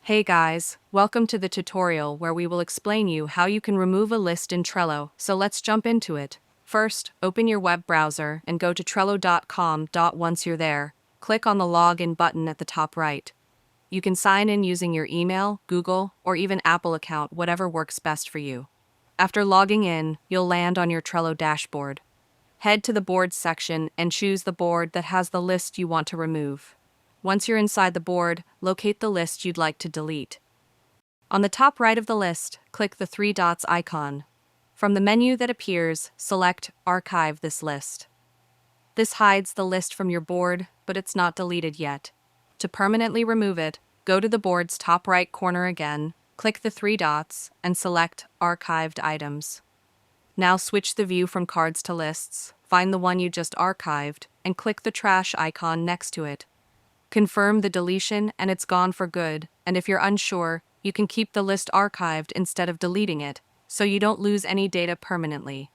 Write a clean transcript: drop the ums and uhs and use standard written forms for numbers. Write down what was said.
Hey guys, welcome to the tutorial where we will explain you how you can remove a list in Trello, so let's jump into it. First, open your web browser and go to trello.com. Once you're there, click on the login button at the top right. You can sign in using your email, Google, or even Apple account, whatever works best for you. After logging in, you'll land on your Trello dashboard. Head to the Boards section and choose the board that has the list you want to remove. Once you're inside the board, locate the list you'd like to delete. On the top right of the list, click the three dots icon. From the menu that appears, select Archive this list. This hides the list from your board, but it's not deleted yet. To permanently remove it, go to the board's top right corner again, click the three dots, and select Archived Items. Now switch the view from cards to lists, find the one you just archived, and click the trash icon next to it. Confirm the deletion and it's gone for good, and if you're unsure, you can keep the list archived instead of deleting it, so you don't lose any data permanently.